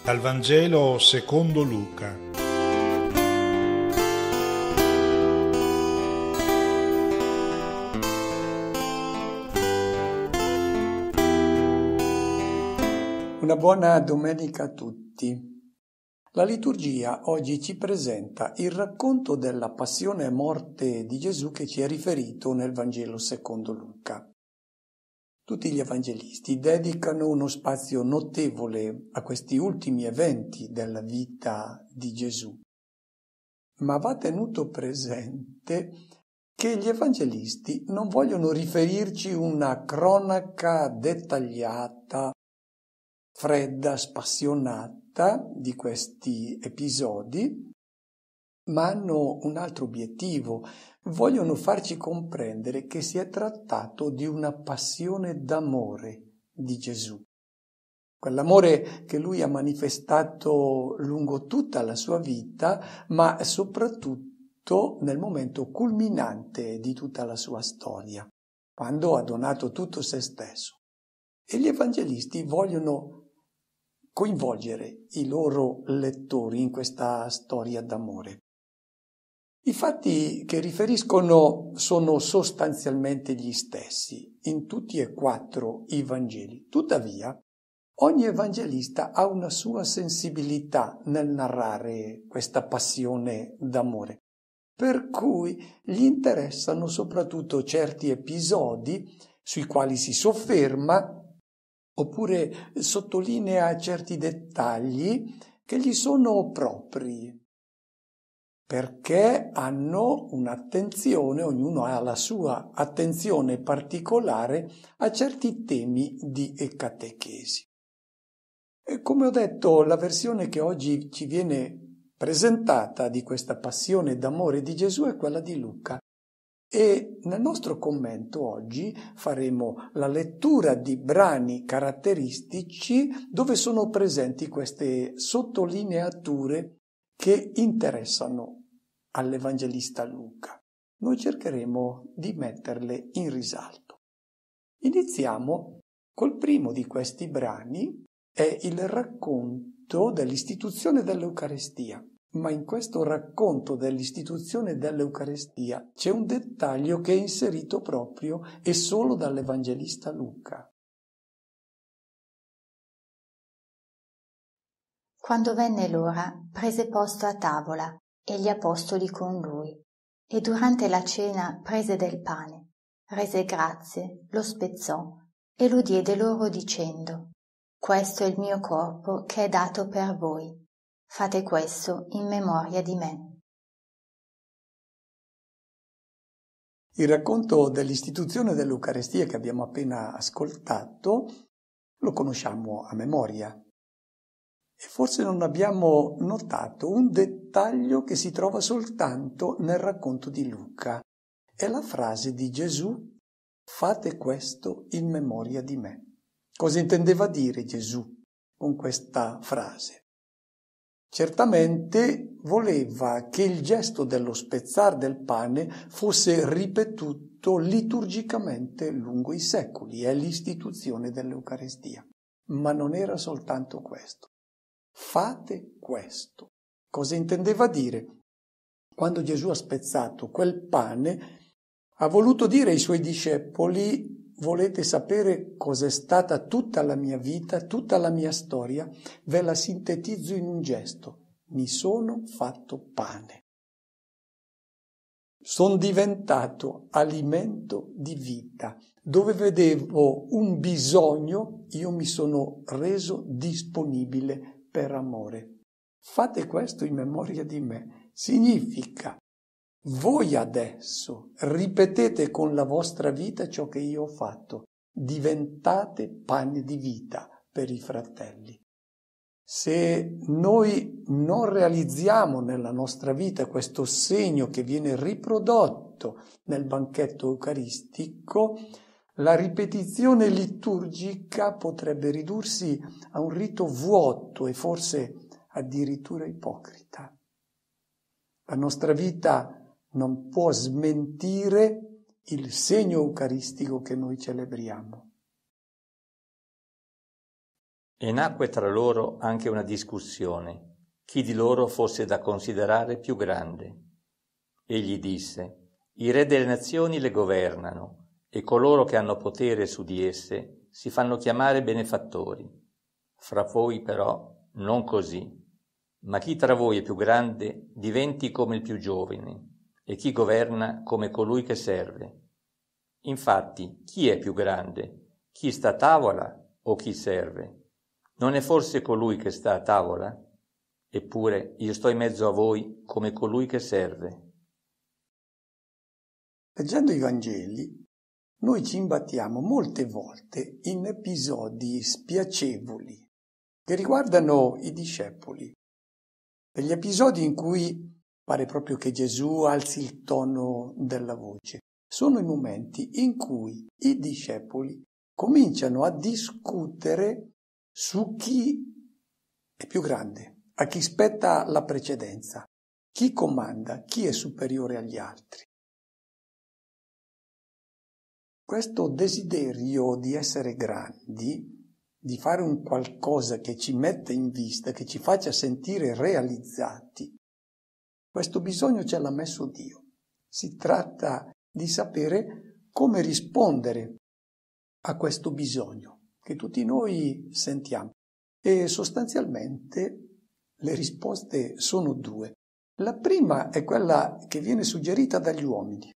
Dal Vangelo secondo Luca. Una buona domenica a tutti. La liturgia oggi ci presenta il racconto della passione e morte di Gesù che ci è riferito nel Vangelo secondo Luca. Tutti gli evangelisti dedicano uno spazio notevole a questi ultimi eventi della vita di Gesù. Ma va tenuto presente che gli evangelisti non vogliono riferirci una cronaca dettagliata, fredda, spassionata di questi episodi, ma hanno un altro obiettivo. Vogliono farci comprendere che si è trattato di una passione d'amore di Gesù. Quell'amore che lui ha manifestato lungo tutta la sua vita, ma soprattutto nel momento culminante di tutta la sua storia, quando ha donato tutto se stesso. E gli evangelisti vogliono coinvolgere i loro lettori in questa storia d'amore. I fatti che riferiscono sono sostanzialmente gli stessi in tutti e quattro i Vangeli. Tuttavia, ogni evangelista ha una sua sensibilità nel narrare questa passione d'amore, per cui gli interessano soprattutto certi episodi sui quali si sofferma, oppure sottolinea certi dettagli che gli sono propri, perché hanno un'attenzione, ognuno ha la sua attenzione particolare a certi temi di catechesi. E come ho detto, la versione che oggi ci viene presentata di questa passione d'amore di Gesù è quella di Luca. E nel nostro commento oggi faremo la lettura di brani caratteristici dove sono presenti queste sottolineature che interessano all'Evangelista Luca. Noi cercheremo di metterle in risalto. Iniziamo col primo di questi brani, è il racconto dell'istituzione dell'Eucarestia. Ma in questo racconto dell'istituzione dell'Eucarestia c'è un dettaglio che è inserito proprio e solo dall'Evangelista Luca. Quando venne l'ora, prese posto a tavola e gli apostoli con lui, e durante la cena prese del pane, rese grazie, lo spezzò e lo diede loro dicendo: «Questo è il mio corpo che è dato per voi. Fate questo in memoria di me». Il racconto dell'istituzione dell'Eucarestia che abbiamo appena ascoltato lo conosciamo a memoria. E forse non abbiamo notato un dettaglio che si trova soltanto nel racconto di Luca. È la frase di Gesù: «Fate questo in memoria di me». Cosa intendeva dire Gesù con questa frase? Certamente voleva che il gesto dello spezzar del pane fosse ripetuto liturgicamente lungo i secoli, è l'istituzione dell'Eucarestia. Ma non era soltanto questo. Fate questo. Cosa intendeva dire? Quando Gesù ha spezzato quel pane, ha voluto dire ai suoi discepoli: volete sapere cos'è stata tutta la mia vita, tutta la mia storia? Ve la sintetizzo in un gesto. Mi sono fatto pane. Sono diventato alimento di vita. Dove vedevo un bisogno, io mi sono reso disponibile per amore. Fate questo in memoria di me. Significa: voi adesso ripetete con la vostra vita ciò che io ho fatto. Diventate pane di vita per i fratelli. Se noi non realizziamo nella nostra vita questo segno che viene riprodotto nel banchetto eucaristico, la ripetizione liturgica potrebbe ridursi a un rito vuoto e forse addirittura ipocrita. La nostra vita non può smentire il segno eucaristico che noi celebriamo. E nacque tra loro anche una discussione, chi di loro fosse da considerare più grande. Egli disse: i re delle nazioni le governano, e coloro che hanno potere su di esse si fanno chiamare benefattori. Fra voi però non così, ma chi tra voi è più grande diventi come il più giovane, e chi governa come colui che serve. Infatti, chi è più grande? Chi sta a tavola o chi serve? Non è forse colui che sta a tavola? Eppure io sto in mezzo a voi come colui che serve. Leggendo i Vangeli, noi ci imbattiamo molte volte in episodi spiacevoli che riguardano i discepoli. Degli episodi in cui pare proprio che Gesù alzi il tono della voce. Sono i momenti in cui i discepoli cominciano a discutere su chi è più grande, a chi spetta la precedenza, chi comanda, chi è superiore agli altri. Questo desiderio di essere grandi, di fare un qualcosa che ci metta in vista, che ci faccia sentire realizzati, questo bisogno ce l'ha messo Dio. Si tratta di sapere come rispondere a questo bisogno che tutti noi sentiamo. E sostanzialmente le risposte sono due. La prima è quella che viene suggerita dagli uomini.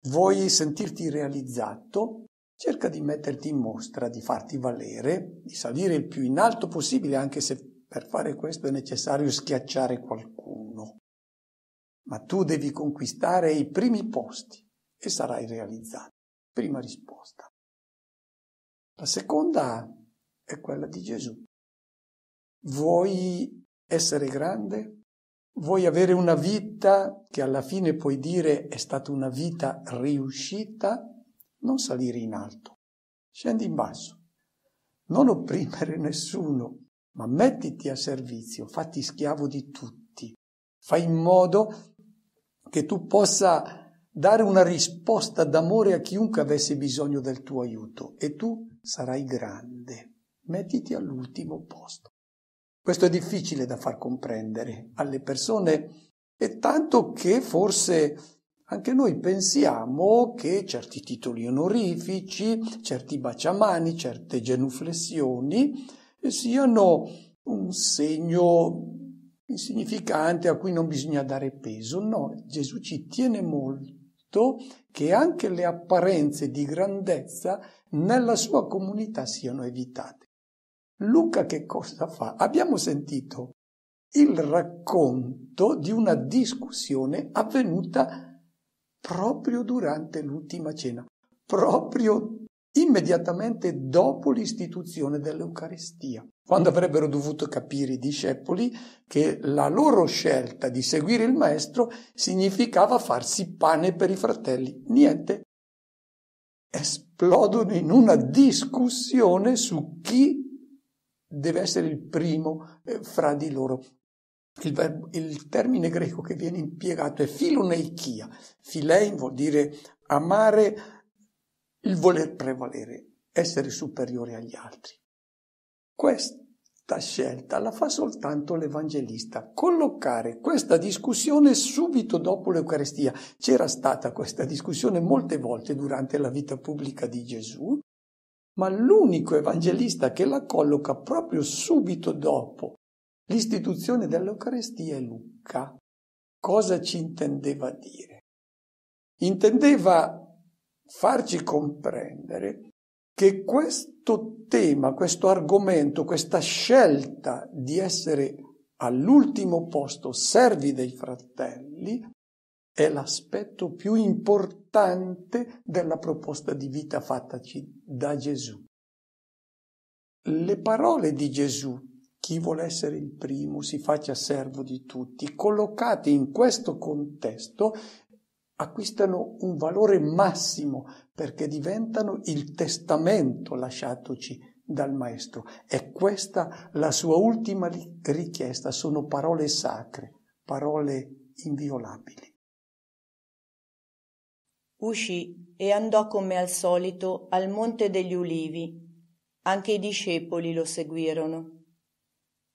Vuoi sentirti realizzato? Cerca di metterti in mostra, di farti valere, di salire il più in alto possibile, anche se per fare questo è necessario schiacciare qualcuno. Ma tu devi conquistare i primi posti e sarai realizzato. Prima risposta. La seconda è quella di Gesù. Vuoi essere grande? Vuoi avere una vita che alla fine puoi dire è stata una vita riuscita? Non salire in alto, scendi in basso. Non opprimere nessuno, ma mettiti a servizio, fatti schiavo di tutti. Fai in modo che tu possa dare una risposta d'amore a chiunque avesse bisogno del tuo aiuto e tu sarai grande. Mettiti all'ultimo posto. Questo è difficile da far comprendere alle persone, e tanto che forse anche noi pensiamo che certi titoli onorifici, certi baciamani, certe genuflessioni siano un segno insignificante a cui non bisogna dare peso. No, Gesù ci tiene molto che anche le apparenze di grandezza nella sua comunità siano evitate. Luca che cosa fa? Abbiamo sentito il racconto di una discussione avvenuta proprio durante l'ultima cena, proprio immediatamente dopo l'istituzione dell'Eucaristia, quando avrebbero dovuto capire i discepoli che la loro scelta di seguire il Maestro significava farsi pane per i fratelli. Niente. Esplodono in una discussione su chi deve essere il primo fra di loro. Il termine greco che viene impiegato è filoneikia. Philein vuol dire amare, il voler prevalere, essere superiore agli altri. Questa scelta la fa soltanto l'Evangelista, collocare questa discussione subito dopo l'Eucaristia. C'era stata questa discussione molte volte durante la vita pubblica di Gesù, ma l'unico Evangelista che la colloca proprio subito dopo l'istituzione dell'Eucaristia è Luca. Cosa ci intendeva dire? Intendeva farci comprendere che questo tema, questo argomento, questa scelta di essere all'ultimo posto servi dei fratelli è l'aspetto più importante della proposta di vita fattaci da Gesù. Le parole di Gesù, chi vuole essere il primo si faccia servo di tutti, collocate in questo contesto, acquistano un valore massimo perché diventano il testamento lasciatoci dal Maestro. È questa la sua ultima richiesta, sono parole sacre, parole inviolabili. Uscì e andò come al solito al Monte degli Ulivi. Anche i discepoli lo seguirono.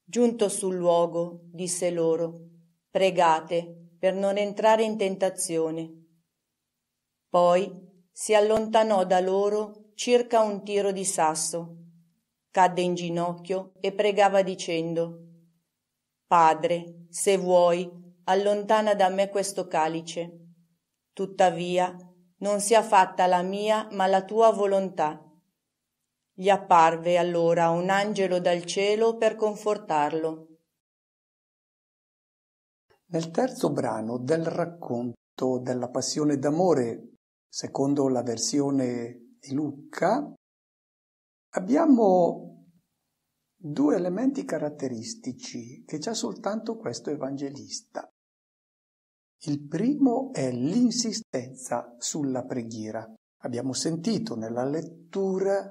Giunto sul luogo, disse loro: pregate per non entrare in tentazione. Poi si allontanò da loro circa un tiro di sasso, cadde in ginocchio e pregava dicendo: Padre, se vuoi, allontana da me questo calice. Tuttavia, non sia fatta la mia, ma la tua volontà. Gli apparve allora un angelo dal cielo per confortarlo. Nel terzo brano del racconto della passione d'amore, secondo la versione di Luca, abbiamo due elementi caratteristici che c'ha soltanto questo evangelista. Il primo è l'insistenza sulla preghiera. Abbiamo sentito nella lettura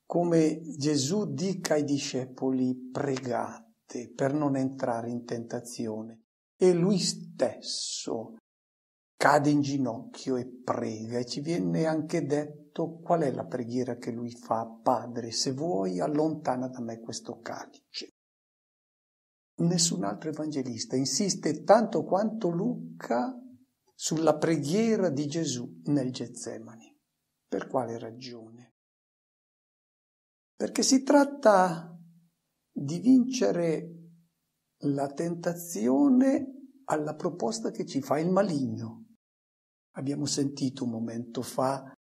come Gesù dica ai discepoli: pregate per non entrare in tentazione. E lui stesso cade in ginocchio e prega, e ci viene anche detto qual è la preghiera che lui fa: Padre, se vuoi, allontana da me questo calice. Nessun altro evangelista insiste tanto quanto Luca sulla preghiera di Gesù nel Getsemani. Per quale ragione? Perché si tratta di vincere la tentazione alla proposta che ci fa il maligno. Abbiamo sentito un momento fa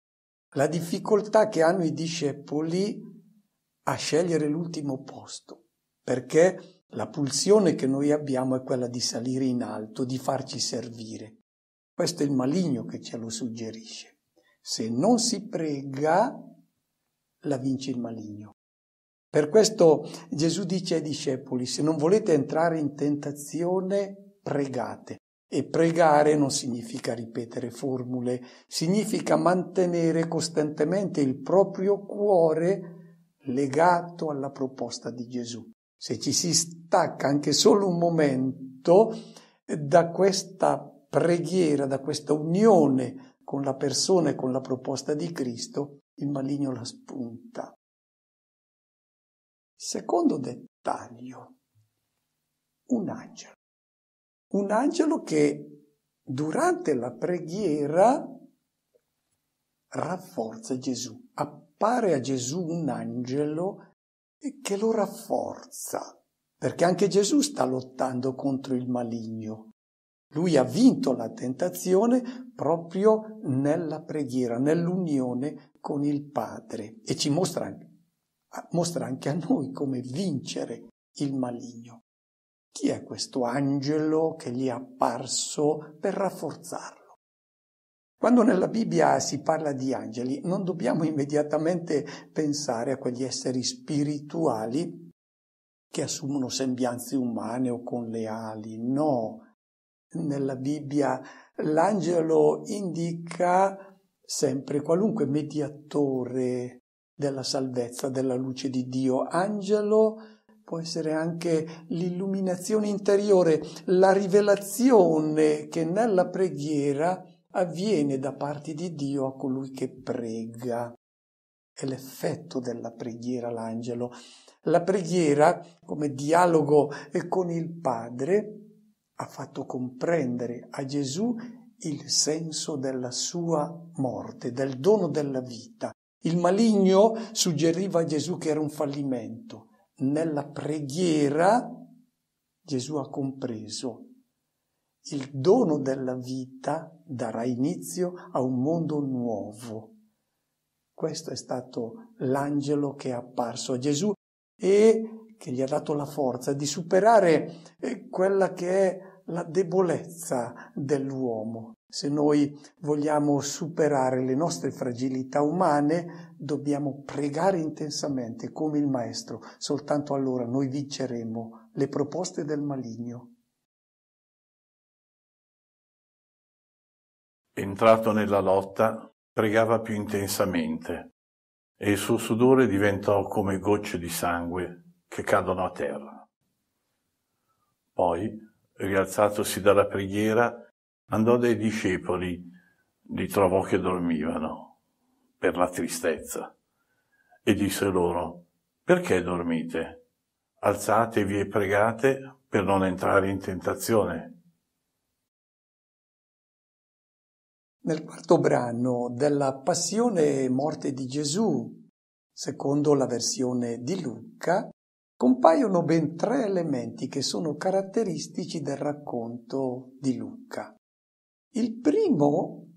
la difficoltà che hanno i discepoli a scegliere l'ultimo posto, perché la pulsione che noi abbiamo è quella di salire in alto, di farci servire. Questo è il maligno che ce lo suggerisce. Se non si prega, la vince il maligno. Per questo Gesù dice ai discepoli: se non volete entrare in tentazione, pregate. E pregare non significa ripetere formule, significa mantenere costantemente il proprio cuore legato alla proposta di Gesù. Se ci si stacca anche solo un momento da questa preghiera, da questa unione con la persona e con la proposta di Cristo, il maligno la spunta. Secondo dettaglio, un angelo. Un angelo che durante la preghiera rafforza Gesù. Appare a Gesù un angelo che lo rafforza, perché anche Gesù sta lottando contro il maligno. Lui ha vinto la tentazione proprio nella preghiera, nell'unione con il Padre, e ci mostra anche a noi come vincere il maligno. Chi è questo angelo che gli è apparso per rafforzarlo? Quando nella Bibbia si parla di angeli, non dobbiamo immediatamente pensare a quegli esseri spirituali che assumono sembianze umane o con le ali. No, nella Bibbia l'angelo indica sempre qualunque mediatore della salvezza, della luce di Dio. Angelo può essere anche l'illuminazione interiore, la rivelazione che nella preghiera avviene da parte di Dio a colui che prega. È l'effetto della preghiera l'angelo. La preghiera, come dialogo con il Padre, ha fatto comprendere a Gesù il senso della sua morte, del dono della vita. Il maligno suggeriva a Gesù che era un fallimento. Nella preghiera Gesù ha compreso: il dono della vita darà inizio a un mondo nuovo. Questo è stato l'angelo che è apparso a Gesù e che gli ha dato la forza di superare quella che è la debolezza dell'uomo. Se noi vogliamo superare le nostre fragilità umane, dobbiamo pregare intensamente come il Maestro. Soltanto allora noi vinceremo le proposte del maligno. Entrato nella lotta, pregava più intensamente e il suo sudore diventò come gocce di sangue che cadono a terra. Poi, rialzatosi dalla preghiera, andò dai discepoli, li trovò che dormivano per la tristezza e disse loro: perché dormite? Alzatevi e pregate per non entrare in tentazione. Nel quarto brano della Passione e Morte di Gesù, secondo la versione di Luca, compaiono ben 3 elementi che sono caratteristici del racconto di Luca. Il primo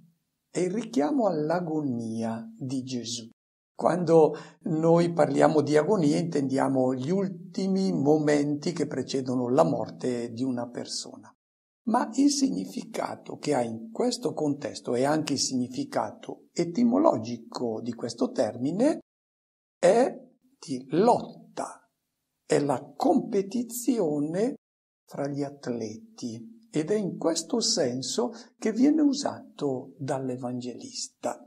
è il richiamo all'agonia di Gesù. Quando noi parliamo di agonia intendiamo gli ultimi momenti che precedono la morte di una persona. Ma il significato che ha in questo contesto e anche il significato etimologico di questo termine è di lotta, è la competizione fra gli atleti ed è in questo senso che viene usato dall'Evangelista.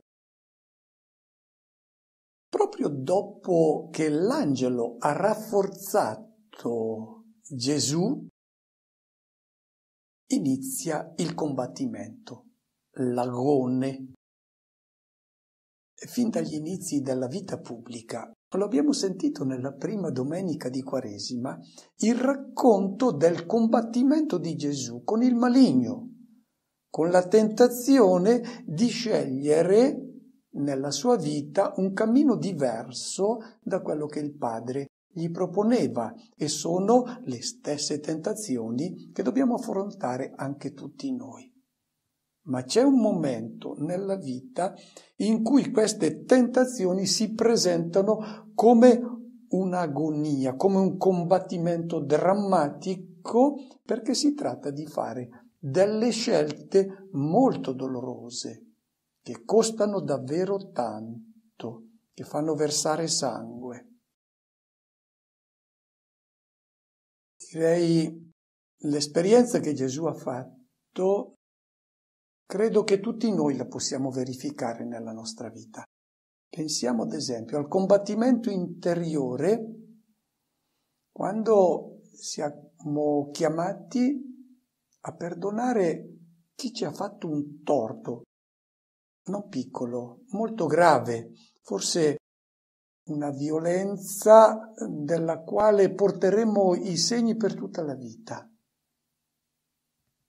Proprio dopo che l'angelo ha rafforzato Gesù, inizia il combattimento, l'agone. Fin dagli inizi della vita pubblica, lo abbiamo sentito nella prima domenica di Quaresima, il racconto del combattimento di Gesù con il maligno, con la tentazione di scegliere nella sua vita un cammino diverso da quello che il Padre gli proponeva, e sono le stesse tentazioni che dobbiamo affrontare anche tutti noi. Ma c'è un momento nella vita in cui queste tentazioni si presentano come un'agonia, come un combattimento drammatico, perché si tratta di fare delle scelte molto dolorose, che costano davvero tanto, che fanno versare sangue. Direi, l'esperienza che Gesù ha fatto, credo che tutti noi la possiamo verificare nella nostra vita. Pensiamo ad esempio al combattimento interiore, quando siamo chiamati a perdonare chi ci ha fatto un torto, non piccolo, molto grave, forse una violenza della quale porteremo i segni per tutta la vita.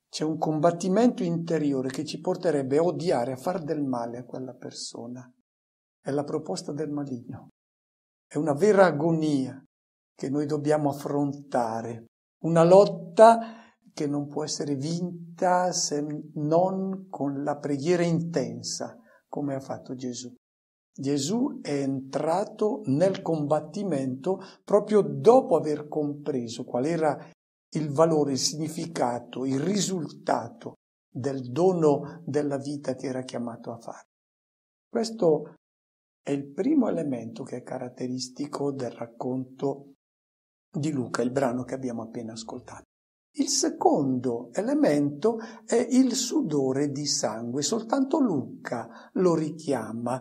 C'è un combattimento interiore che ci porterebbe a odiare, a far del male a quella persona. È la proposta del maligno. È una vera agonia che noi dobbiamo affrontare. Una lotta che non può essere vinta se non con la preghiera intensa, come ha fatto Gesù. Gesù è entrato nel combattimento proprio dopo aver compreso qual era il valore, il significato, il risultato del dono della vita che era chiamato a fare. Questo è il primo elemento che è caratteristico del racconto di Luca, il brano che abbiamo appena ascoltato. Il secondo elemento è il sudore di sangue, soltanto Luca lo richiama.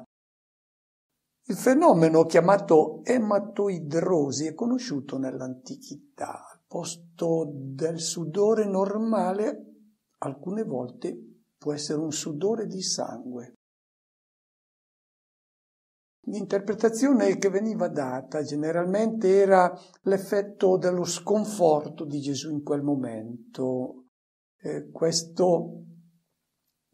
Il fenomeno chiamato ematoidrosi è conosciuto nell'antichità. Al posto del sudore normale, alcune volte può essere un sudore di sangue. L'interpretazione che veniva data generalmente era l'effetto dello sconforto di Gesù in quel momento. Questo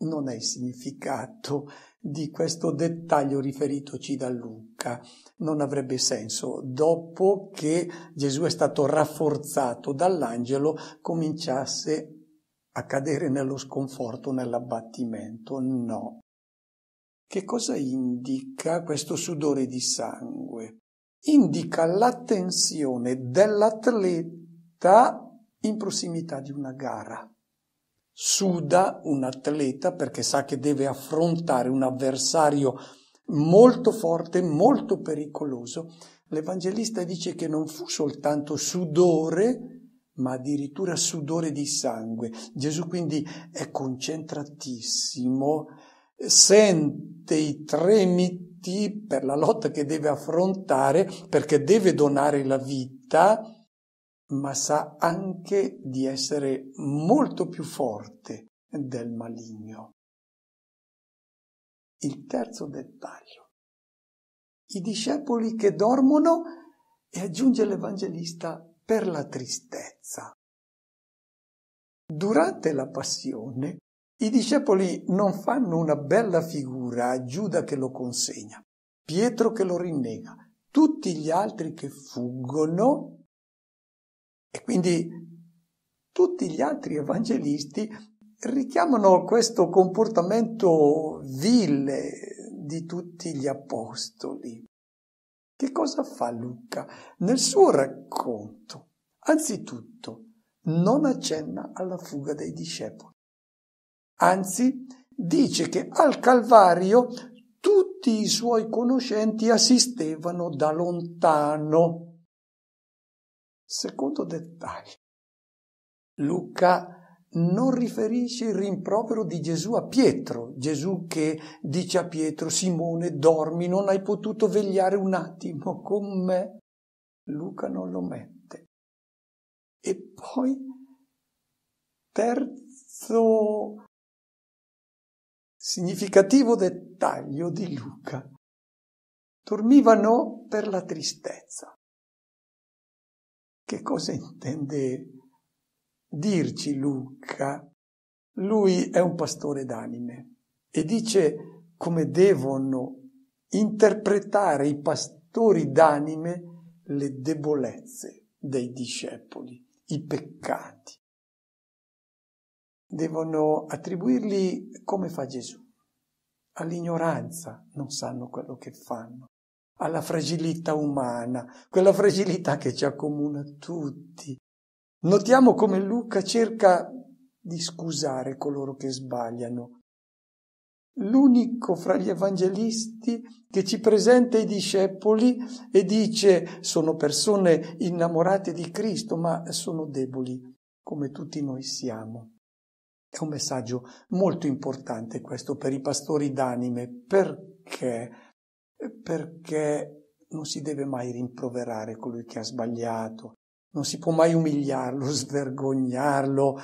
non è il significato di questo dettaglio riferitoci da Luca. Non avrebbe senso. Dopo che Gesù è stato rafforzato dall'angelo, cominciasse a cadere nello sconforto, nell'abbattimento. No. Che cosa indica questo sudore di sangue? Indica la tensione dell'atleta in prossimità di una gara. Suda un atleta perché sa che deve affrontare un avversario molto forte, molto pericoloso. L'Evangelista dice che non fu soltanto sudore, ma addirittura sudore di sangue. Gesù quindi è concentratissimo, sente i tremiti per la lotta che deve affrontare, perché deve donare la vita, ma sa anche di essere molto più forte del maligno. Il terzo dettaglio. i discepoli che dormono, e aggiunge l'Evangelista, per la tristezza. Durante la passione i discepoli non fanno una bella figura a Giuda che lo consegna, Pietro che lo rinnega, tutti gli altri che fuggono, e quindi tutti gli altri evangelisti richiamano questo comportamento vile di tutti gli apostoli. Che cosa fa Luca? Nel suo racconto, anzitutto, non accenna alla fuga dei discepoli. Anzi, dice che al Calvario tutti i suoi conoscenti assistevano da lontano. Secondo dettaglio, Luca non riferisce il rimprovero di Gesù a Pietro, Gesù che dice a Pietro: Simone, dormi, non hai potuto vegliare un attimo con me? Luca non lo mette. E poi, terzo significativo dettaglio di Luca: dormivano per la tristezza. Che cosa intende dirci Luca? Lui è un pastore d'anime e dice come devono interpretare i pastori d'anime le debolezze dei discepoli, i peccati. Devono attribuirli come fa Gesù. All'ignoranza, non sanno quello che fanno, alla fragilità umana, quella fragilità che ci accomuna tutti. Notiamo come Luca cerca di scusare coloro che sbagliano. L'unico fra gli evangelisti che ci presenta i discepoli e dice: sono persone innamorate di Cristo, ma sono deboli, come tutti noi siamo. È un messaggio molto importante questo per i pastori d'anime. Perché? Perché non si deve mai rimproverare colui che ha sbagliato, non si può mai umiliarlo, svergognarlo,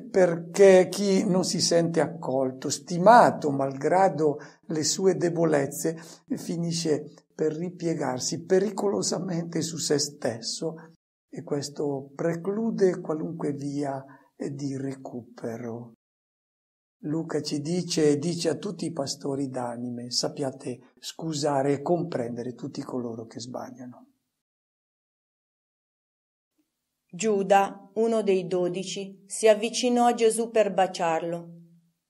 perché chi non si sente accolto, stimato, malgrado le sue debolezze, finisce per ripiegarsi pericolosamente su se stesso, e questo preclude qualunque via di recupero. Luca ci dice e dice a tutti i pastori d'anime: sappiate scusare e comprendere tutti coloro che sbagliano. Giuda, uno dei 12, si avvicinò a Gesù per baciarlo.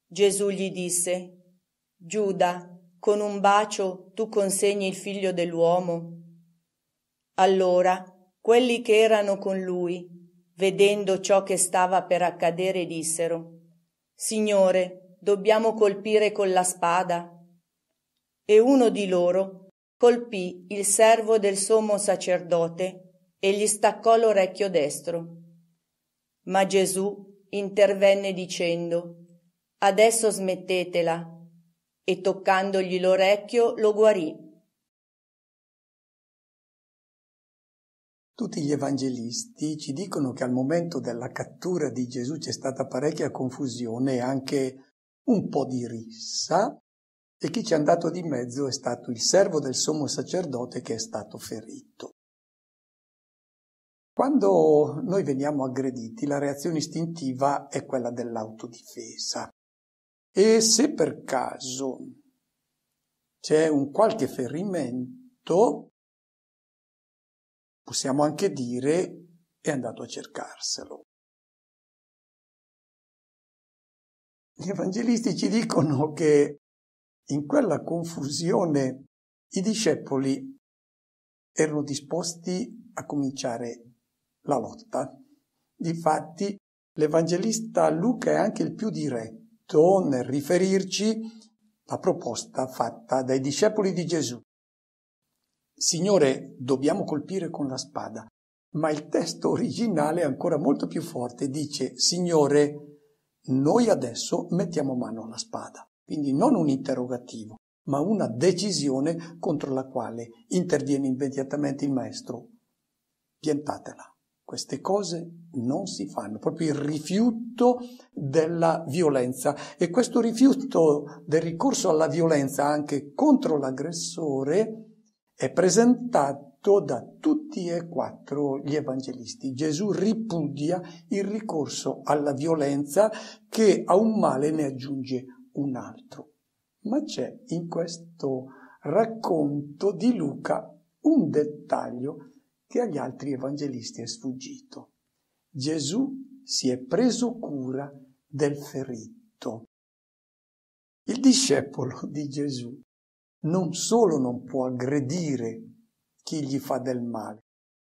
Gesù gli disse: Giuda, con un bacio tu consegni il figlio dell'uomo? Allora quelli che erano con lui, vedendo ciò che stava per accadere, dissero: Signore, dobbiamo colpire con la spada? E uno di loro colpì il servo del sommo sacerdote e gli staccò l'orecchio destro. Ma Gesù intervenne dicendo: Adesso smettetela, e toccandogli l'orecchio lo guarì. Tutti gli evangelisti ci dicono che al momento della cattura di Gesù c'è stata parecchia confusione e anche un po' di rissa, e chi ci è andato di mezzo è stato il servo del sommo sacerdote che è stato ferito. Quando noi veniamo aggrediti, la reazione istintiva è quella dell'autodifesa. E se per caso c'è un qualche ferimento, possiamo anche dire: è andato a cercarselo. Gli evangelisti ci dicono che in quella confusione i discepoli erano disposti a cominciare la lotta. Difatti, l'evangelista Luca è anche il più diretto nel riferirci la proposta fatta dai discepoli di Gesù. Signore, dobbiamo colpire con la spada. Ma il testo originale è ancora molto più forte, dice: Signore, noi adesso mettiamo mano alla spada. Quindi non un interrogativo, ma una decisione contro la quale interviene immediatamente il maestro. Piantatela. Queste cose non si fanno, proprio il rifiuto della violenza. E questo rifiuto del ricorso alla violenza anche contro l'aggressore è presentato da tutti e quattro gli evangelisti. Gesù ripudia il ricorso alla violenza che a un male ne aggiunge un altro. Ma c'è in questo racconto di Luca un dettaglio che agli altri evangelisti è sfuggito. Gesù si è preso cura del ferito. Il discepolo di Gesù non solo non può aggredire chi gli fa del male,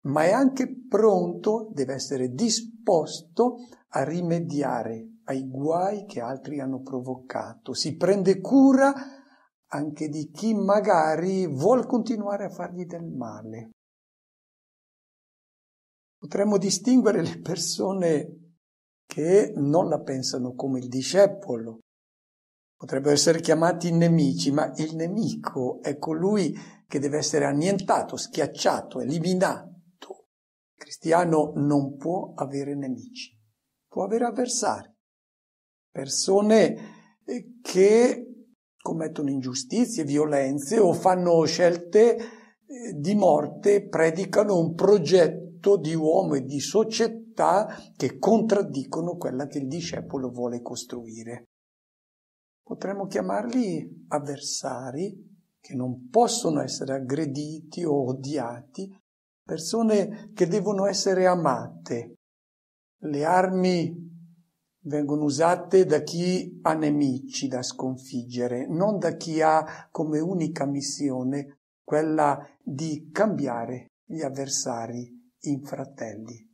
ma è anche pronto, deve essere disposto a rimediare ai guai che altri hanno provocato. Si prende cura anche di chi magari vuol continuare a fargli del male. Potremmo distinguere le persone che non la pensano come il discepolo. Potrebbero essere chiamati nemici, ma il nemico è colui che deve essere annientato, schiacciato, eliminato. Il cristiano non può avere nemici, può avere avversari, persone che commettono ingiustizie, violenze o fanno scelte di morte, predicano un progetto di uomo e di società che contraddicono quella che il discepolo vuole costruire. Potremmo chiamarli avversari che non possono essere aggrediti o odiati, persone che devono essere amate. Le armi vengono usate da chi ha nemici da sconfiggere, non da chi ha come unica missione quella di cambiare gli avversari in fratelli.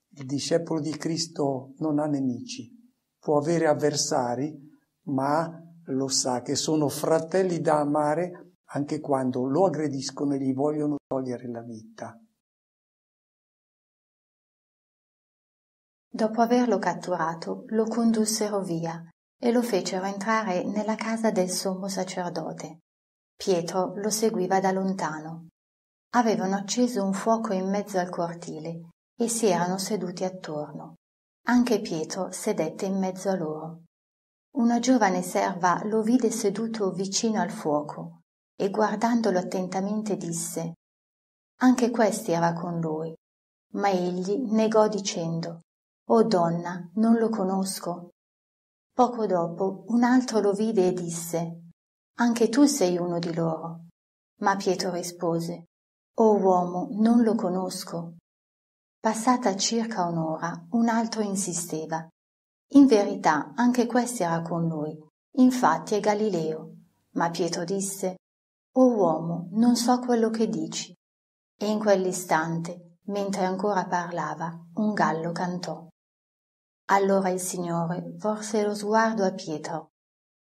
Il discepolo di Cristo non ha nemici, può avere avversari, ma lo sa che sono fratelli da amare anche quando lo aggrediscono e gli vogliono togliere la vita. Dopo averlo catturato, lo condussero via e lo fecero entrare nella casa del sommo sacerdote. Pietro lo seguiva da lontano. Avevano acceso un fuoco in mezzo al cortile e si erano seduti attorno. Anche Pietro sedette in mezzo a loro. Una giovane serva lo vide seduto vicino al fuoco e guardandolo attentamente disse: «Anche questi era con lui». Ma egli negò dicendo: «O donna, non lo conosco». Poco dopo un altro lo vide e disse: «Anche tu sei uno di loro». Ma Pietro rispose: «O uomo, non lo conosco». Passata circa un'ora, un altro insisteva: «In verità, anche questi era con lui, infatti è Galileo». Ma Pietro disse: «O uomo, non so quello che dici». E in quell'istante, mentre ancora parlava, un gallo cantò. Allora il Signore volse lo sguardo a Pietro,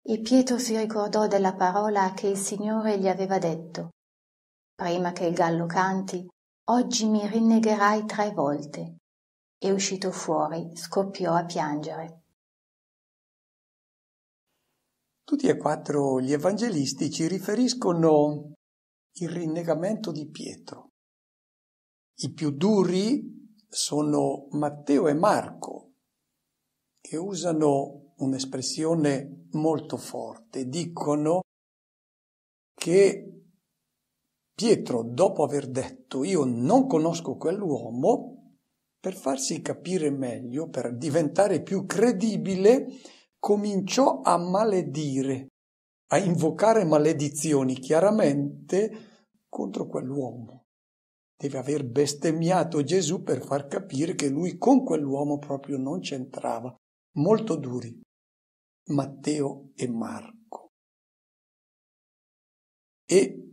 e Pietro si ricordò della parola che il Signore gli aveva detto: «Prima che il gallo canti, oggi mi rinnegherai 3 volte». E uscito fuori scoppiò a piangere. Tutti e 4 gli evangelisti ci riferiscono il rinnegamento di Pietro. I più duri sono Matteo e Marco, che usano un'espressione molto forte. Dicono che Pietro, dopo aver detto «io non conosco quell'uomo», per farsi capire meglio, per diventare più credibile, cominciò a maledire, a invocare maledizioni chiaramente contro quell'uomo. Deve aver bestemmiato Gesù per far capire che lui con quell'uomo proprio non c'entrava. Molto duri, Matteo e Marco. E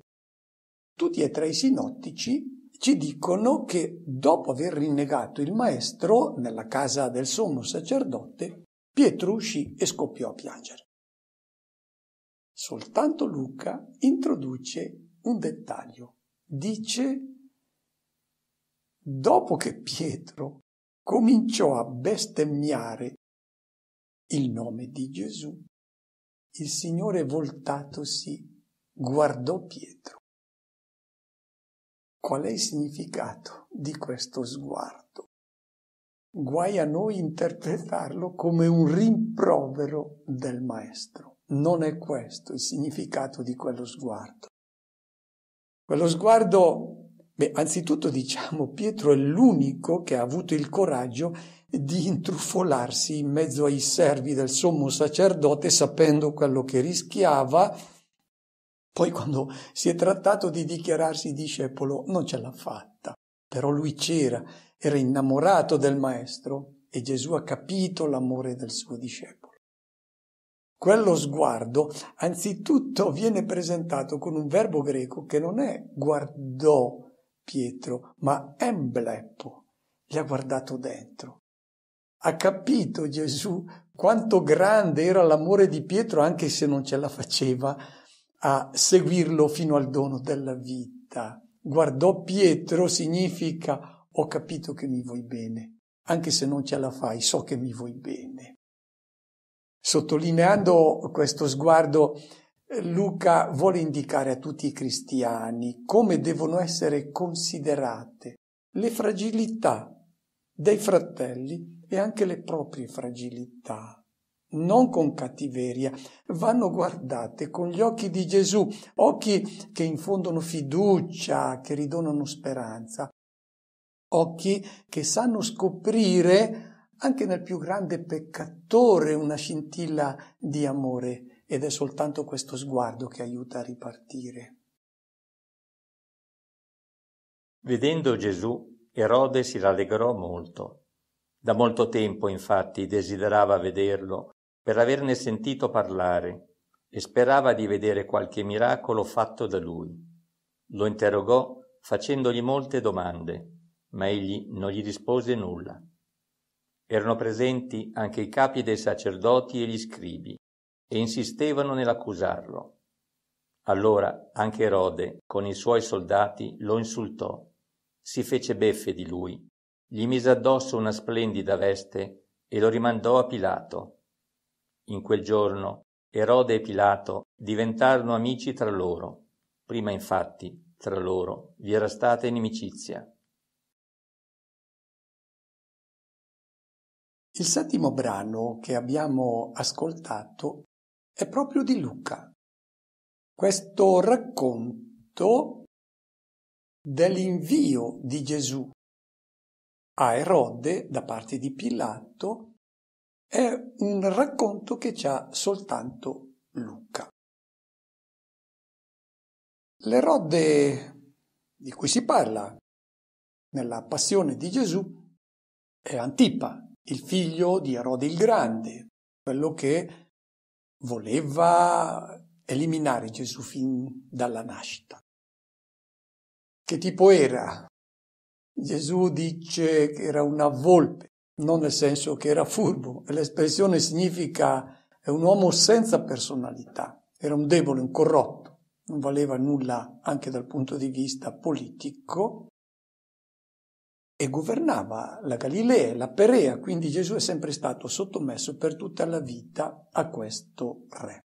tutti e 3 i sinottici ci dicono che dopo aver rinnegato il maestro nella casa del sommo sacerdote, Pietro uscì e scoppiò a piangere. Soltanto Luca introduce un dettaglio. Dice: dopo che Pietro cominciò a bestemmiare il nome di Gesù, il Signore, voltatosi, guardò Pietro. Qual è il significato di questo sguardo? Guai a noi interpretarlo come un rimprovero del Maestro. Non è questo il significato di quello sguardo. Quello sguardo, anzitutto diciamo, Pietro è l'unico che ha avuto il coraggio di intrufolarsi in mezzo ai servi del sommo sacerdote sapendo quello che rischiava. Poi quando si è trattato di dichiararsi discepolo non ce l'ha fatta, però lui era innamorato del maestro e Gesù ha capito l'amore del suo discepolo. Quello sguardo anzitutto viene presentato con un verbo greco che non è guardò Pietro, ma embleppo, gli ha guardato dentro. Ha capito Gesù quanto grande era l'amore di Pietro anche se non ce la faceva a seguirlo fino al dono della vita. Guardò Pietro significa ho capito che mi vuoi bene, anche se non ce la fai, so che mi vuoi bene. Sottolineando questo sguardo, Luca vuole indicare a tutti i cristiani come devono essere considerate le fragilità dei fratelli e anche le proprie fragilità. Non con cattiveria, vanno guardate con gli occhi di Gesù, occhi che infondono fiducia, che ridonano speranza, occhi che sanno scoprire anche nel più grande peccatore una scintilla di amore, ed è soltanto questo sguardo che aiuta a ripartire. Vedendo Gesù, Erode si rallegrò molto. Da molto tempo, infatti, desiderava vederlo per averne sentito parlare e sperava di vedere qualche miracolo fatto da lui. Lo interrogò facendogli molte domande, ma egli non gli rispose nulla. Erano presenti anche i capi dei sacerdoti e gli scribi e insistevano nell'accusarlo. Allora anche Erode, con i suoi soldati, lo insultò, si fece beffe di lui, gli mise addosso una splendida veste e lo rimandò a Pilato. In quel giorno Erode e Pilato diventarono amici tra loro. Prima infatti tra loro vi era stata inimicizia. Il settimo brano che abbiamo ascoltato è proprio di Luca. Questo racconto dell'invio di Gesù a Erode da parte di Pilato è un racconto che c'ha soltanto Luca. L'Erode di cui si parla nella passione di Gesù è Antipa, il figlio di Erode il Grande, quello che voleva eliminare Gesù fin dalla nascita. Che tipo era? Gesù dice che era una volpe, non nel senso che era furbo, l'espressione significa è un uomo senza personalità, era un debole, un corrotto, non valeva nulla anche dal punto di vista politico e governava la Galilea e la Perea, quindi Gesù è sempre stato sottomesso per tutta la vita a questo re.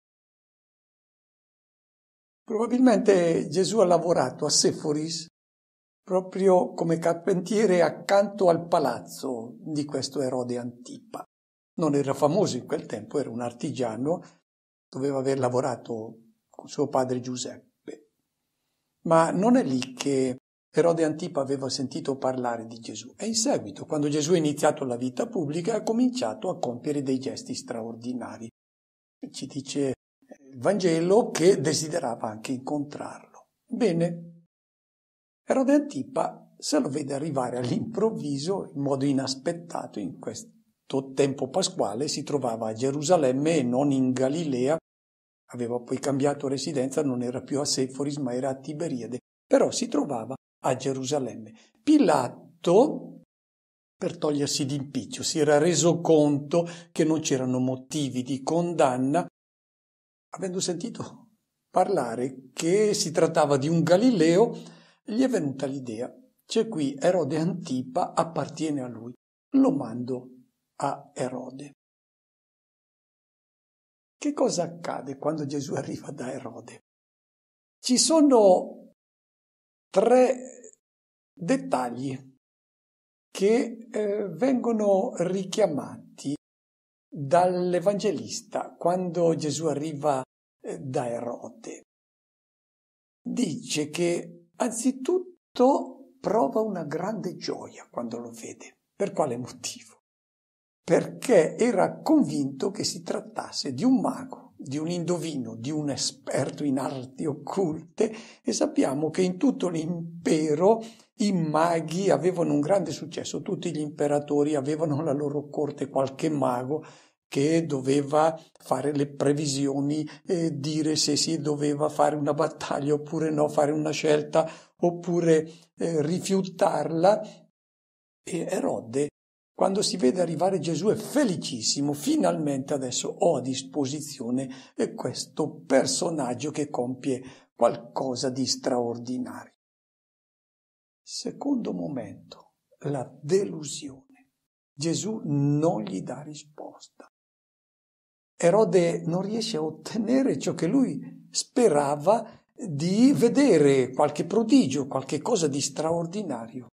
Probabilmente Gesù ha lavorato a Seforis proprio come carpentiere accanto al palazzo di questo Erode Antipa. Non era famoso in quel tempo, era un artigiano, doveva aver lavorato con suo padre Giuseppe. Ma non è lì che Erode Antipa aveva sentito parlare di Gesù. E in seguito, quando Gesù ha iniziato la vita pubblica, ha cominciato a compiere dei gesti straordinari. Ci dice il Vangelo che desiderava anche incontrarlo. Bene. Erode Antipa se lo vede arrivare all'improvviso, in modo inaspettato, in questo tempo pasquale, si trovava a Gerusalemme e non in Galilea, aveva poi cambiato residenza, non era più a Seforis ma era a Tiberiade, però si trovava a Gerusalemme. Pilato, per togliersi d'impiccio, si era reso conto che non c'erano motivi di condanna, avendo sentito parlare che si trattava di un Galileo, gli è venuta l'idea, c'è qui Erode Antipa, appartiene a lui, lo mando a Erode. Che cosa accade quando Gesù arriva da Erode? Ci sono 3 dettagli che vengono richiamati dall'Evangelista quando Gesù arriva da Erode. Dice che Anzitutto prova una grande gioia quando lo vede. Per quale motivo? Perché era convinto che si trattasse di un mago, di un indovino, di un esperto in arti occulte, e sappiamo che in tutto l'impero i maghi avevano un grande successo. Tutti gli imperatori avevano alla loro corte qualche mago che doveva fare le previsioni, dire se si doveva fare una battaglia oppure no, fare una scelta oppure rifiutarla. E Erode, quando si vede arrivare Gesù, è felicissimo. Finalmente adesso ho a disposizione questo personaggio che compie qualcosa di straordinario. Secondo momento, la delusione. Gesù non gli dà risposta. Erode non riesce a ottenere ciò che lui sperava di vedere, qualche prodigio, qualche cosa di straordinario.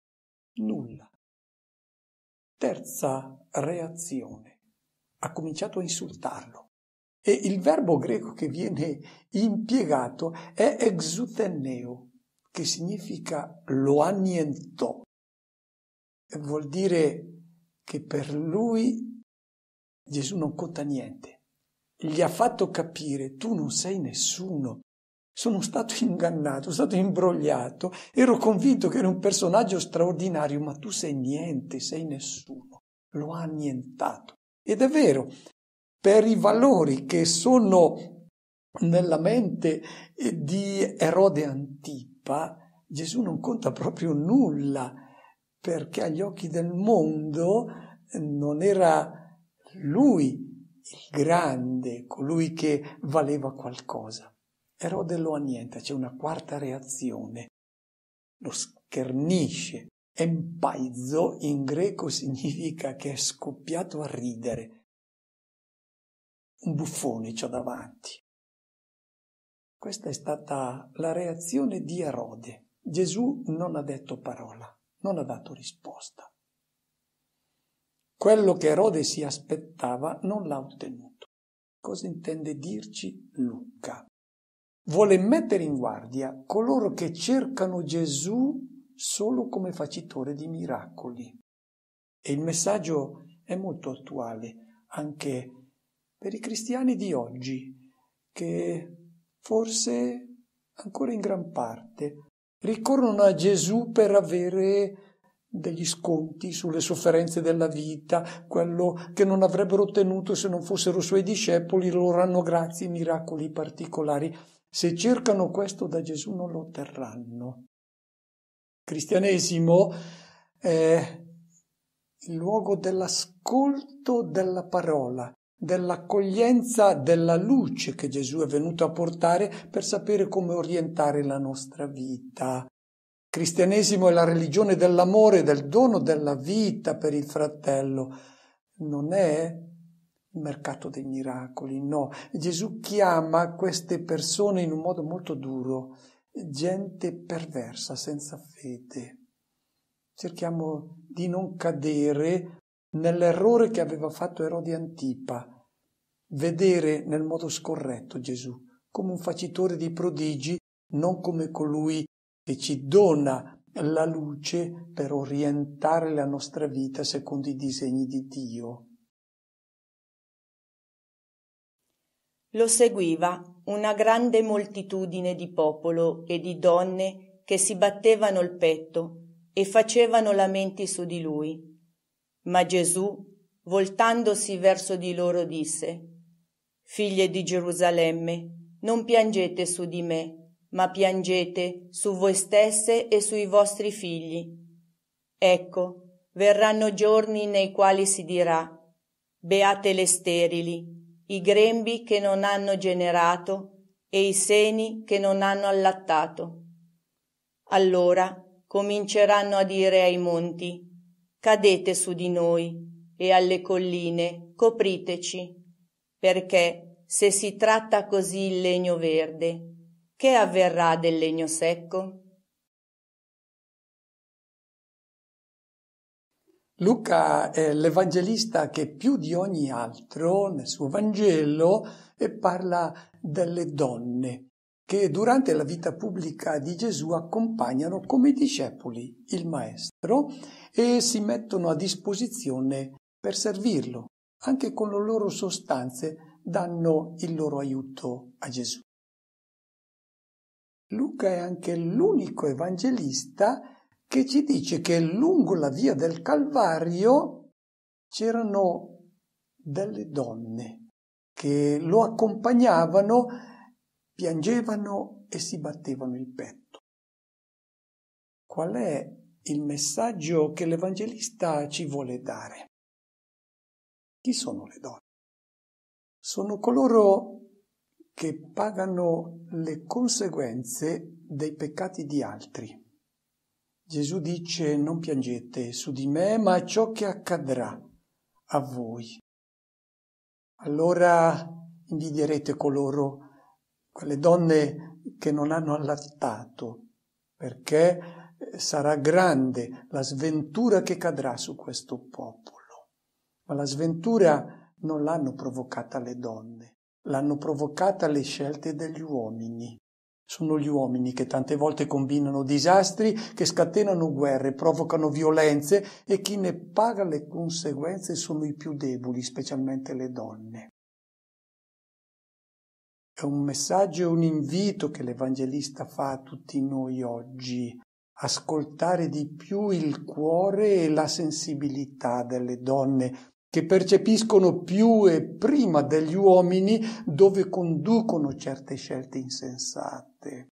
Nulla. Terza reazione. Ha cominciato a insultarlo. E il verbo greco che viene impiegato è exuteneo, che significa lo annientò. E vuol dire che per lui Gesù non conta niente. Gli ha fatto capire: tu non sei nessuno, sono stato ingannato, sono stato imbrogliato, ero convinto che eri un personaggio straordinario, ma tu sei niente, sei nessuno. Lo ha annientato. Ed è vero, per i valori che sono nella mente di Erode Antipa, Gesù non conta proprio nulla, perché agli occhi del mondo non era lui il grande, colui che valeva qualcosa. Erode lo annienta. C'è una quarta reazione, lo schernisce. Empaizo in greco significa che è scoppiato a ridere. Un buffone c'ho davanti. Questa è stata la reazione di Erode. Gesù non ha detto parola, non ha dato risposta. Quello che Erode si aspettava non l'ha ottenuto. Cosa intende dirci Luca? Vuole mettere in guardia coloro che cercano Gesù solo come facitore di miracoli. E il messaggio è molto attuale anche per i cristiani di oggi, che forse ancora in gran parte ricorrono a Gesù per avere degli sconti sulle sofferenze della vita, quello che non avrebbero ottenuto se non fossero suoi discepoli, loro hanno grazie e miracoli particolari. Se cercano questo da Gesù non lo otterranno. Il cristianesimo è il luogo dell'ascolto della parola, dell'accoglienza della luce che Gesù è venuto a portare per sapere come orientare la nostra vita. Il cristianesimo è la religione dell'amore, del dono della vita per il fratello. Non è il mercato dei miracoli, no. Gesù chiama queste persone in un modo molto duro, gente perversa, senza fede. Cerchiamo di non cadere nell'errore che aveva fatto Erode Antipa, vedere nel modo scorretto Gesù come un facitore di prodigi, non come colui che ci dona la luce per orientare la nostra vita secondo i disegni di Dio. Lo seguiva una grande moltitudine di popolo e di donne che si battevano il petto e facevano lamenti su di lui. Ma Gesù, voltandosi verso di loro, disse: «Figlie di Gerusalemme, non piangete su di me, ma piangete su voi stesse e sui vostri figli. Ecco, verranno giorni nei quali si dirà: beate le sterili, i grembi che non hanno generato e i seni che non hanno allattato. Allora cominceranno a dire ai monti: cadete su di noi, e alle colline: copriteci, perché se si tratta così il legno verde, che avverrà del legno secco?» Luca è l'evangelista che più di ogni altro nel suo Vangelo parla delle donne, che durante la vita pubblica di Gesù accompagnano come discepoli il Maestro e si mettono a disposizione per servirlo. Anche con le loro sostanze danno il loro aiuto a Gesù. Luca è anche l'unico evangelista che ci dice che lungo la via del Calvario c'erano delle donne che lo accompagnavano, piangevano e si battevano il petto. Qual è il messaggio che l'Evangelista ci vuole dare? Chi sono le donne? Sono coloro che pagano le conseguenze dei peccati di altri. Gesù dice: non piangete su di me, ma a ciò che accadrà a voi. Allora invidierete quelle donne che non hanno allattato, perché sarà grande la sventura che cadrà su questo popolo. Ma la sventura non l'hanno provocata le donne, l'hanno provocata le scelte degli uomini. Sono gli uomini che tante volte combinano disastri, che scatenano guerre, provocano violenze, e chi ne paga le conseguenze sono i più deboli, specialmente le donne. È un messaggio e un invito che l'Evangelista fa a tutti noi oggi: ascoltare di più il cuore e la sensibilità delle donne, che percepiscono più e prima degli uomini dove conducono certe scelte insensate.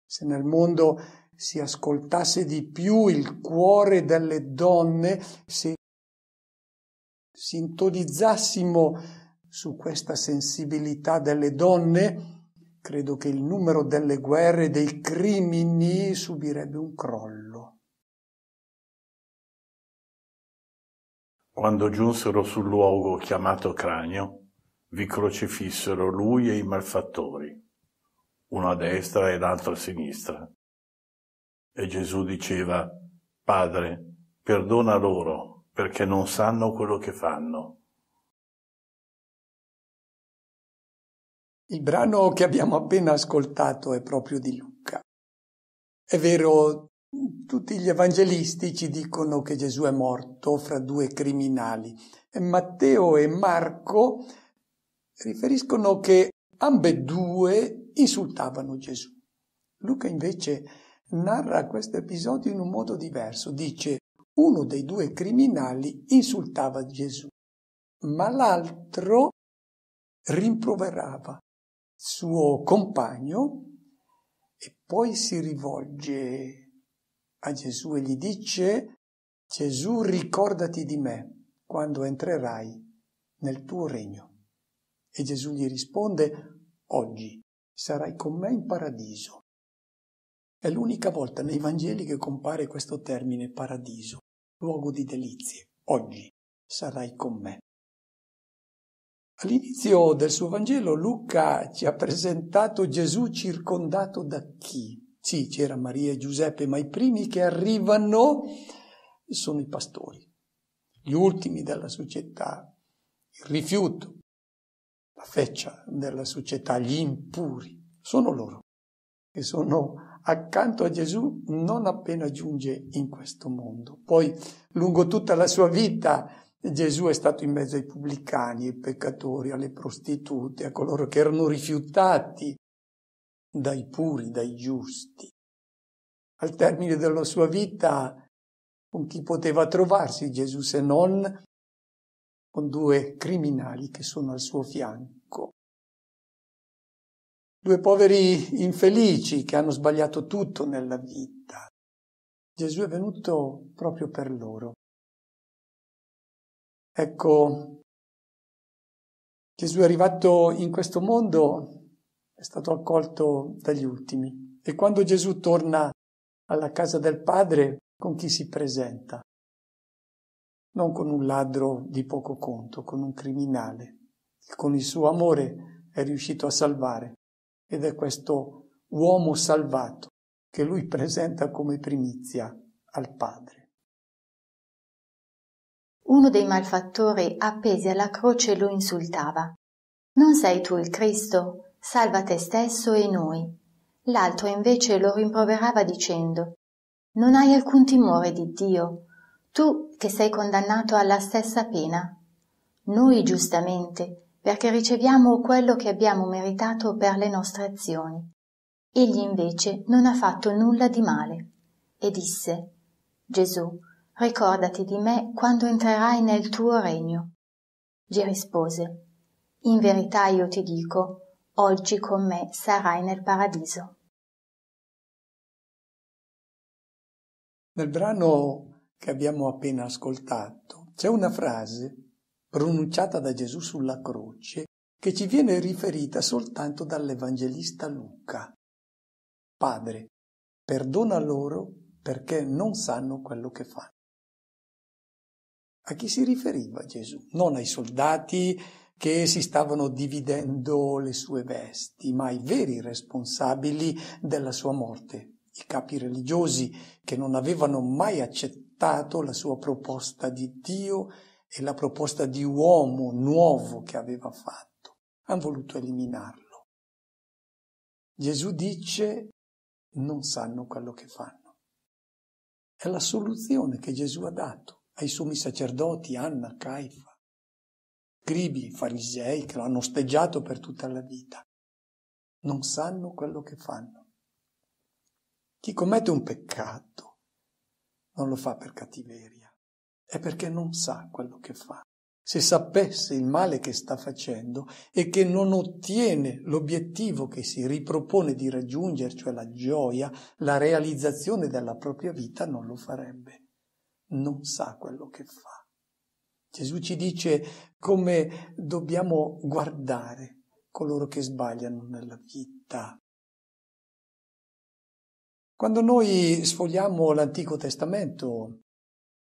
Se nel mondo si ascoltasse di più il cuore delle donne, se sintonizzassimo su questa sensibilità delle donne, credo che il numero delle guerre e dei crimini subirebbe un crollo. Quando giunsero sul luogo chiamato Cranio, vi crocifissero lui e i malfattori, uno a destra e l'altro a sinistra. E Gesù diceva: Padre, perdona loro, perché non sanno quello che fanno. Il brano che abbiamo appena ascoltato è proprio di Luca. È vero, tutti gli evangelisti ci dicono che Gesù è morto fra due criminali. Matteo e Marco riferiscono che ambedue insultavano Gesù. Luca invece narra questo episodio in un modo diverso. Dice: uno dei due criminali insultava Gesù, ma l'altro rimproverava il suo compagno e poi si rivolge a Gesù e gli dice: Gesù, ricordati di me quando entrerai nel tuo regno. E Gesù gli risponde: oggi sarai con me in paradiso. È l'unica volta nei Vangeli che compare questo termine paradiso, luogo di delizie. Oggi sarai con me. All'inizio del suo Vangelo Luca ci ha presentato Gesù circondato da chi? Sì, c'era Maria e Giuseppe, ma i primi che arrivano sono i pastori, gli ultimi della società, il rifiuto, la feccia della società, gli impuri. Sono loro che sono accanto a Gesù non appena giunge in questo mondo. Poi, lungo tutta la sua vita, Gesù è stato in mezzo ai pubblicani, ai peccatori, alle prostitute, a coloro che erano rifiutati dai puri, dai giusti. Al termine della sua vita, con chi poteva trovarsi Gesù se non con due criminali che sono al suo fianco? Due poveri infelici che hanno sbagliato tutto nella vita. Gesù è venuto proprio per loro. Ecco, Gesù è arrivato in questo mondo, è stato accolto dagli ultimi. E quando Gesù torna alla casa del Padre, con chi si presenta? Non con un ladro di poco conto, con un criminale, che con il suo amore è riuscito a salvare. Ed è questo uomo salvato che lui presenta come primizia al Padre. Uno dei malfattori appesi alla croce lo insultava. Non sei tu il Cristo? salva te stesso e noi. L'altro invece lo rimproverava dicendo: non hai alcun timore di Dio, tu che sei condannato alla stessa pena. Noi giustamente, perché riceviamo quello che abbiamo meritato per le nostre azioni. Egli invece non ha fatto nulla di male. E disse: Gesù, ricordati di me quando entrerai nel tuo regno. Gli rispose: in verità io ti dico, oggi con me sarai nel paradiso. Nel brano che abbiamo appena ascoltato c'è una frase pronunciata da Gesù sulla croce che ci viene riferita soltanto dall'Evangelista Luca. Padre, perdona loro perché non sanno quello che fanno. A chi si riferiva Gesù? Non ai soldati che si stavano dividendo le sue vesti, ma ai veri responsabili della sua morte, i capi religiosi che non avevano mai accettato la sua proposta di Dio e la proposta di uomo nuovo che aveva fatto. Hanno voluto eliminarlo. Gesù dice: non sanno quello che fanno. È la soluzione che Gesù ha dato ai sommi sacerdoti, Anna, Caifa, scribi, farisei che l'hanno osteggiato per tutta la vita. Non sanno quello che fanno. Chi commette un peccato non lo fa per cattiveria, è perché non sa quello che fa. Se sapesse il male che sta facendo e che non ottiene l'obiettivo che si ripropone di raggiungere, cioè la gioia, la realizzazione della propria vita, non lo farebbe. Non sa quello che fa. Gesù ci dice come dobbiamo guardare coloro che sbagliano nella vita. Quando noi sfogliamo l'Antico Testamento,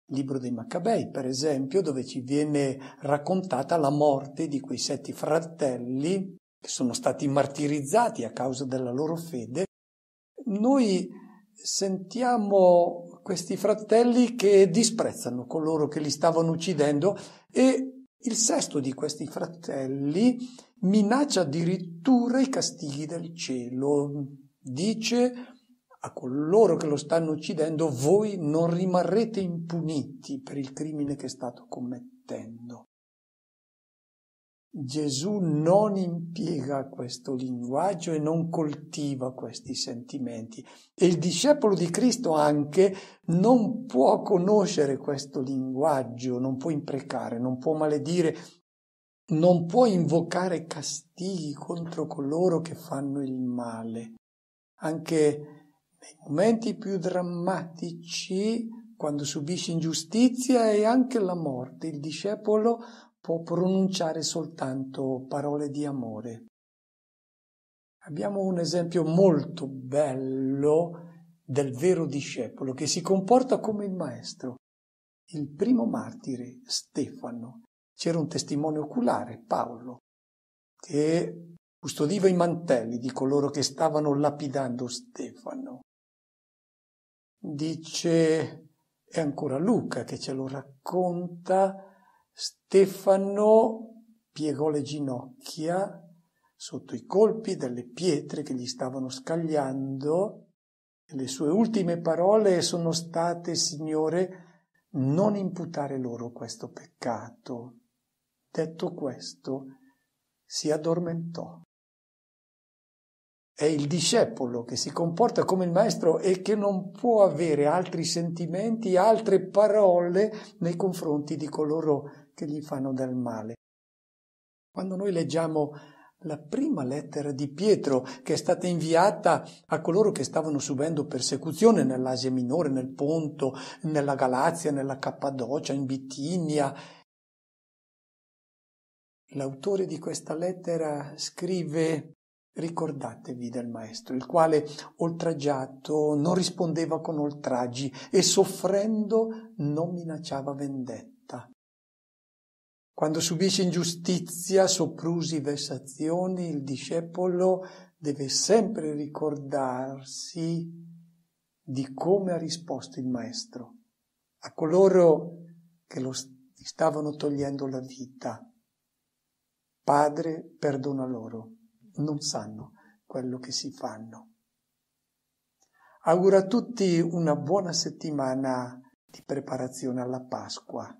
il libro dei Maccabei, per esempio, dove ci viene raccontata la morte di quei 7 fratelli che sono stati martirizzati a causa della loro fede, noi sentiamo questi fratelli che disprezzano coloro che li stavano uccidendo e il sesto di questi fratelli minaccia addirittura i castighi del cielo. Dice a coloro che lo stanno uccidendo: voi non rimarrete impuniti per il crimine che state commettendo. Gesù non impiega questo linguaggio e non coltiva questi sentimenti. E il discepolo di Cristo anche non può conoscere questo linguaggio, non può imprecare, non può maledire, non può invocare castighi contro coloro che fanno il male. Anche nei momenti più drammatici, quando subisce ingiustizia e anche la morte, il discepolo può pronunciare soltanto parole di amore. Abbiamo un esempio molto bello del vero discepolo che si comporta come il maestro. Il primo martire, Stefano. C'era un testimone oculare, Paolo, che custodiva i mantelli di coloro che stavano lapidando Stefano. Dice, è ancora Luca che ce lo racconta, Stefano piegò le ginocchia sotto i colpi delle pietre che gli stavano scagliando e le sue ultime parole sono state: Signore, non imputare loro questo peccato. Detto questo, si addormentò. È il discepolo che si comporta come il maestro e che non può avere altri sentimenti, altre parole nei confronti di coloro che gli fanno del male. Quando noi leggiamo la prima lettera di Pietro, che è stata inviata a coloro che stavano subendo persecuzione nell'Asia Minore, nel Ponto, nella Galazia, nella Cappadocia, in Bitinia, l'autore di questa lettera scrive: ricordatevi del Maestro, il quale, oltraggiato, non rispondeva con oltraggi e soffrendo non minacciava vendetta. Quando subisce ingiustizia, soprusi, vessazioni, il discepolo deve sempre ricordarsi di come ha risposto il Maestro a coloro che gli stavano togliendo la vita. Padre, perdona loro. non sanno quello che si fanno. Auguro a tutti una buona settimana di preparazione alla Pasqua.